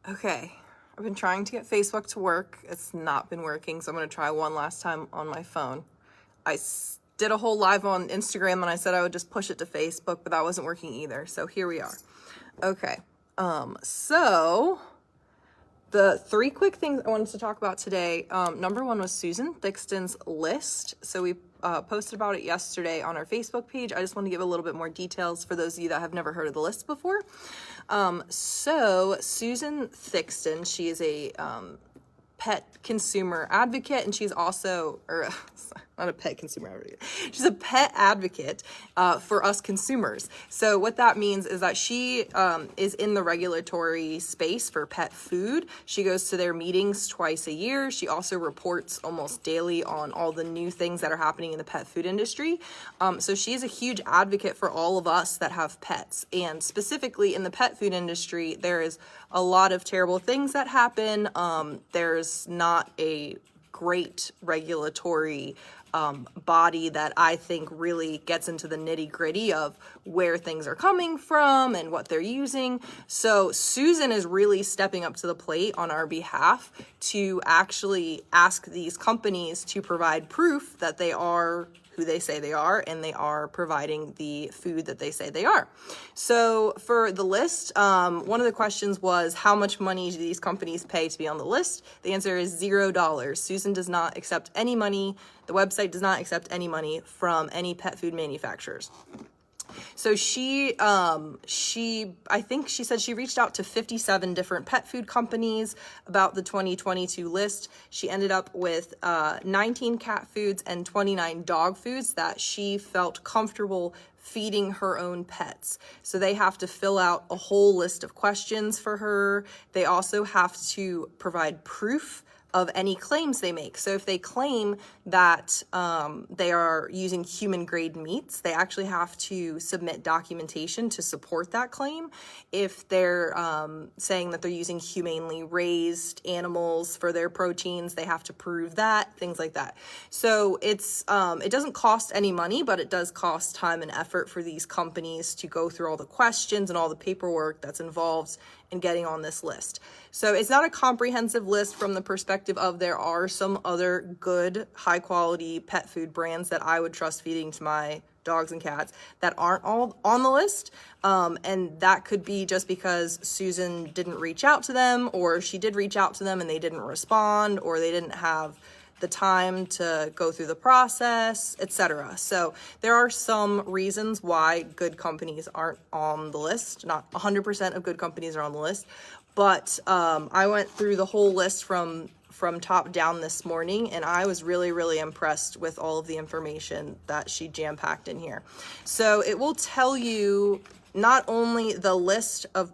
Okay, I've been trying to get Facebook to work. It's not been working, so I'm going to try one last time on my phone. I did a whole live on Instagram and I said I would just push it to Facebook, but that wasn't working either. So here we are. Okay, so the three quick things I wanted to talk about today. Number one was Susan Thixton's list. So we posted about it yesterday on our Facebook page. I just want to give a little bit more details for those of you that have never heard of the list before. So Susan Thixton, she is a pet consumer advocate, and she's also, or not a pet consumer advocate, she's a pet advocate for us consumers. So what that means is that she is in the regulatory space for pet food. She goes to their meetings twice a year. She also reports almost daily on all the new things that are happening in the pet food industry. So she's a huge advocate for all of us that have pets. And specifically in the pet food industry, there is a lot of terrible things that happen. There's not a great regulatory body that I think really gets into the nitty gritty of where things are coming from and what they're using. So Susan is really stepping up to the plate on our behalf to actually ask these companies to provide proof that they are who they say they are, and they are providing the food that they say they are. So for the list, one of the questions was, how much money do these companies pay to be on the list? The answer is $0. Susan does not accept any money. The website does not accept any money from any pet food manufacturers. So I think she said she reached out to 57 different pet food companies about the 2022 list. She ended up with 19 cat foods and 29 dog foods that she felt comfortable feeding her own pets. So they have to fill out a whole list of questions for her. They also have to provide proof of any claims they make. So if they claim that they are using human grade meats, they actually have to submit documentation to support that claim. If they're saying that they're using humanely raised animals for their proteins, they have to prove that, things like that. So it's it doesn't cost any money, but it does cost time and effort for these companies to go through all the questions and all the paperwork that's involved in getting on this list. So it's not a comprehensive list from the perspective of there are some other good, high quality pet food brands that I would trust feeding to my dogs and cats that aren't all on the list. And that could be just because Susan didn't reach out to them, or she did reach out to them and they didn't respond, or they didn't have the time to go through the process, etc. So there are some reasons why good companies aren't on the list. Not 100% of good companies are on the list, but I went through the whole list from top down this morning, and I was really, really impressed with all of the information that she jam-packed in here. So it will tell you not only the list of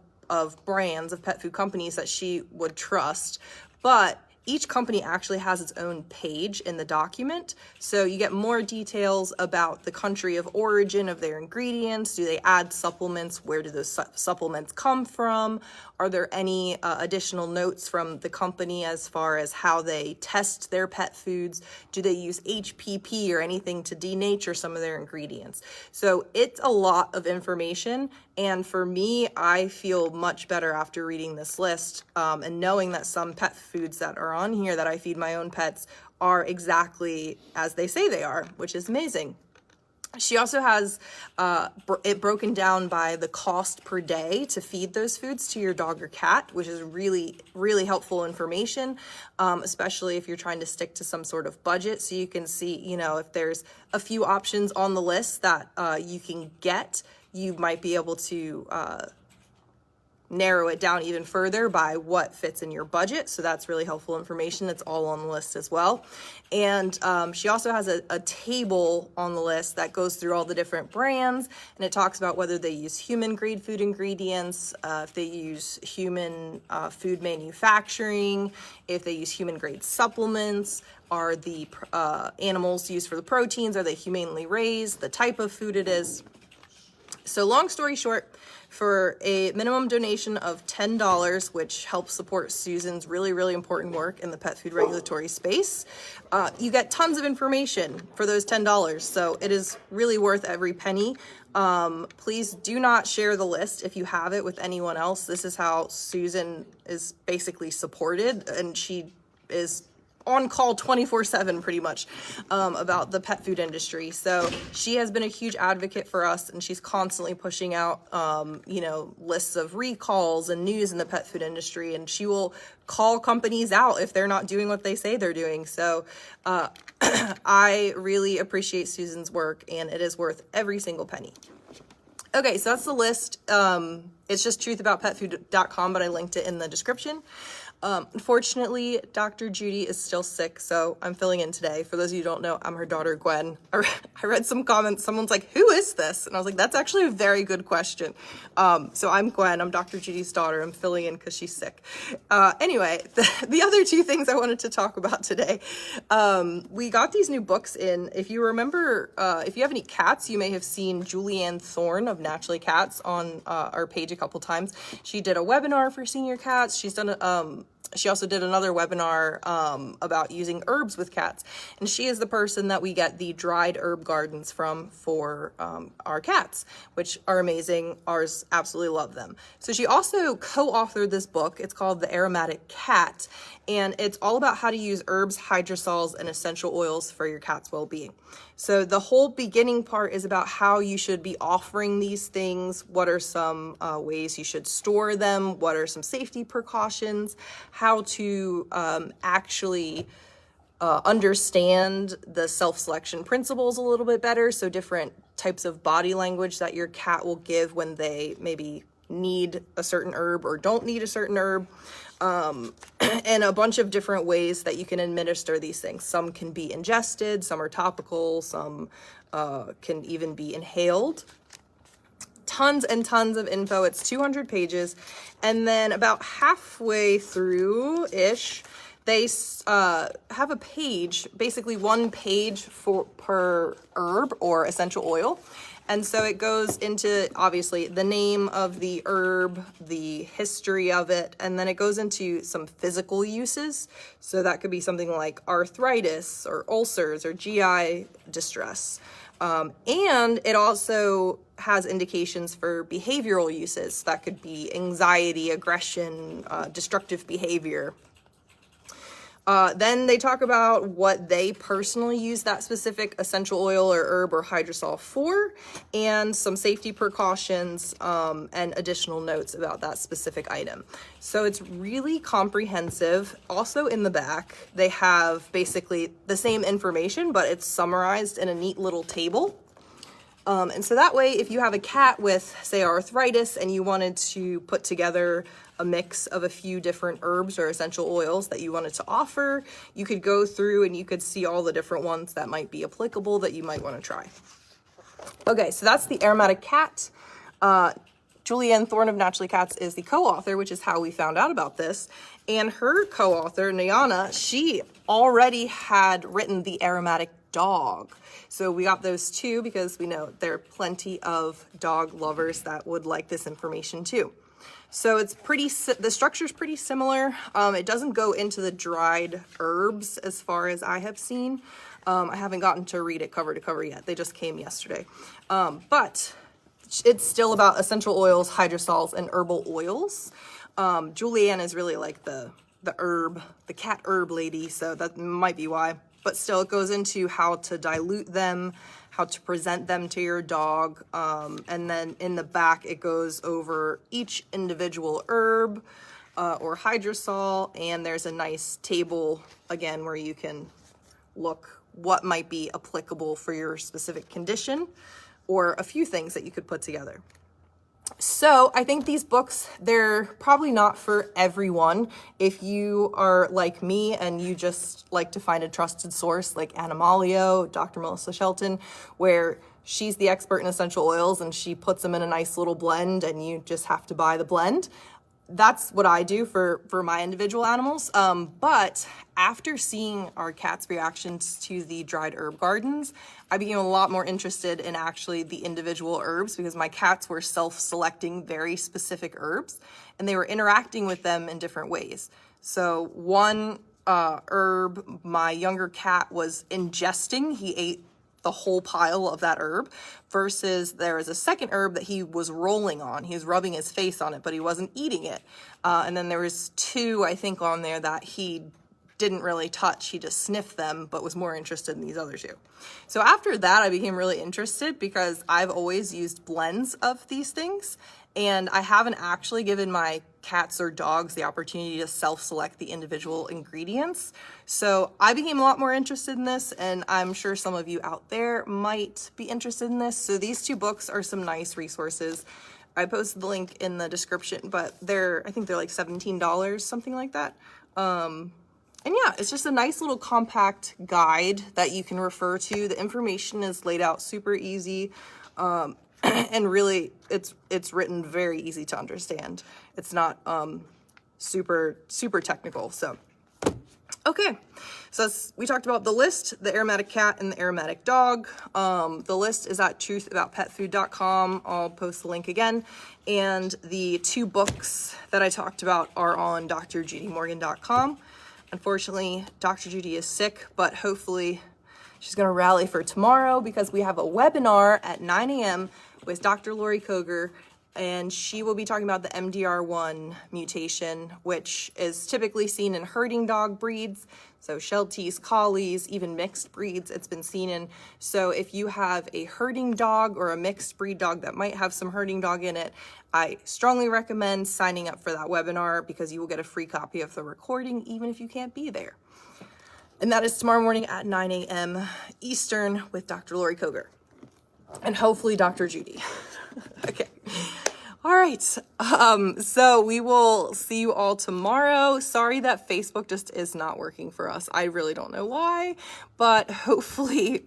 brands of pet food companies that she would trust, but each company actually has its own page in the document. So you get more details about the country of origin of their ingredients. Do they add supplements? Where do those supplements come from? Are there any additional notes from the company as far as how they test their pet foods? Do they use HPP or anything to denature some of their ingredients? So it's a lot of information. And for me, I feel much better after reading this list and knowing that some pet foods that are on here that I feed my own pets are exactly as they say they are, which is amazing. She also has it broken down by the cost per day to feed those foods to your dog or cat, which is really, really helpful information, especially if you're trying to stick to some sort of budget. So you can see, if there's a few options on the list that you can get, you might be able to narrow it down even further by what fits in your budget. So that's really helpful information. It's all on the list as well. And she also has a table on the list that goes through all the different brands, and it talks about whether they use human grade food ingredients, if they use human food manufacturing, if they use human grade supplements, are the animals used for the proteins, are they humanely raised, the type of food it is. So long story short, for a minimum donation of $10, which helps support Susan's really, really important work in the pet food regulatory space, you get tons of information for those $10. So it is really worth every penny. Please do not share the list if you have it with anyone else. This is how Susan is basically supported, and she is on call 24/7 pretty much about the pet food industry. So she has been a huge advocate for us, and she's constantly pushing out lists of recalls and news in the pet food industry, and she will call companies out if they're not doing what they say they're doing. So I really appreciate Susan's work, and it is worth every single penny. Okay, so that's the list. It's just truthaboutpetfood.com, but I linked it in the description. Unfortunately, Dr. Judy is still sick, so I'm filling in today. For those of you who don't know, I'm her daughter, Gwen. I read some comments. Someone's like, who is this? And I was like, that's actually a very good question. So I'm Gwen. I'm Dr. Judy's daughter. I'm filling in because she's sick. Anyway, the other two things I wanted to talk about today. We got these new books in. If you remember, if you have any cats, you may have seen Julianne Thorne of Naturally Cats on our page a couple times. She did a webinar for senior cats. She's done she also did another webinar about using herbs with cats, and she is the person that we get the dried herb gardens from for our cats, which are amazing. Ours absolutely love them. So she also co-authored this book. It's called The Aromatic Cat, and it's all about how to use herbs, hydrosols, and essential oils for your cat's well-being. So the whole beginning part is about how you should be offering these things, what are some ways you should store them, what are some safety precautions, how to actually understand the self-selection principles a little bit better, so different types of body language that your cat will give when they maybe need a certain herb or don't need a certain herb. And a bunch of different ways that you can administer these things. Some can be ingested, some are topical, some can even be inhaled. Tons and tons of info. It's 200 pages. And then about halfway through-ish, they have a page, basically one page per herb or essential oil. And so it goes into, obviously, the name of the herb, the history of it, and then it goes into some physical uses. So that could be something like arthritis or ulcers or GI distress. And it also has indications for behavioral uses. That could be anxiety, aggression, destructive behavior. Then they talk about what they personally use that specific essential oil or herb or hydrosol for, and some safety precautions and additional notes about that specific item. So it's really comprehensive. Also in the back, they have basically the same information, but it's summarized in a neat little table. And so that way, if you have a cat with, say, arthritis, and you wanted to put together a mix of a few different herbs or essential oils that you wanted to offer, you could go through and you could see all the different ones that might be applicable that you might want to try. Okay, so that's the Aromatic Cat. Julianne Thorne of Naturally Cats is the co-author, which is how we found out about this. And her co-author, Nyana, she already had written the Aromatic Dog. So we got those two because we know there are plenty of dog lovers that would like this information too. So it's the structure's pretty similar. It doesn't go into the dried herbs as far as I have seen. I haven't gotten to read it cover to cover yet. They just came yesterday. But it's still about essential oils, hydrosols, and herbal oils. Julianne is really like the cat herb lady, so that might be why. But still, it goes into how to dilute them, how to present them to your dog, and then in the back, it goes over each individual herb or hydrosol, and there's a nice table, again, where you can look what might be applicable for your specific condition, or a few things that you could put together. So I think these books, they're probably not for everyone. If you are like me and you just like to find a trusted source like Animalio, Dr. Melissa Shelton, where she's the expert in essential oils and she puts them in a nice little blend and you just have to buy the blend. That's what I do for my individual animals. But after seeing our cats' reactions to the dried herb gardens, I became a lot more interested in actually the individual herbs because my cats were self-selecting very specific herbs and they were interacting with them in different ways. So one herb my younger cat was ingesting. He ate the whole pile of that herb, versus there was a second herb that he was rolling on. He was rubbing his face on it, but he wasn't eating it. And then there was 2, I think, on there that he didn't really touch. He just sniffed them, but was more interested in these other 2. So after that, I became really interested because I've always used blends of these things, and I haven't actually given my cats or dogs the opportunity to self-select the individual ingredients. So I became a lot more interested in this, and I'm sure some of you out there might be interested in this. So these 2 books are some nice resources. I posted the link in the description, but I think they're like $17, something like that. And yeah, it's just a nice little compact guide that you can refer to. The information is laid out super easy. And really, it's written very easy to understand. It's not super technical. So, okay. So we talked about the list, the aromatic cat and the aromatic dog. The list is at truthaboutpetfood.com. I'll post the link again. And the 2 books that I talked about are on drjudymorgan.com. Unfortunately, Dr. Judy is sick, but hopefully she's going to rally for tomorrow because we have a webinar at 9 a.m. with Dr. Lori Koger, and she will be talking about the MDR1 mutation, which is typically seen in herding dog breeds. So Shelties, Collies, even mixed breeds it's been seen in. So if you have a herding dog or a mixed breed dog that might have some herding dog in it, I strongly recommend signing up for that webinar because you will get a free copy of the recording even if you can't be there. And that is tomorrow morning at 9 a.m. Eastern with Dr. Lori Koger. And hopefully Dr. Judy. Okay. All right. So we will see you all tomorrow. Sorry that Facebook just is not working for us. I really don't know why, but hopefully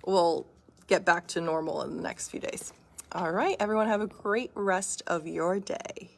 we'll get back to normal in the next few days. All right, everyone, have a great rest of your day.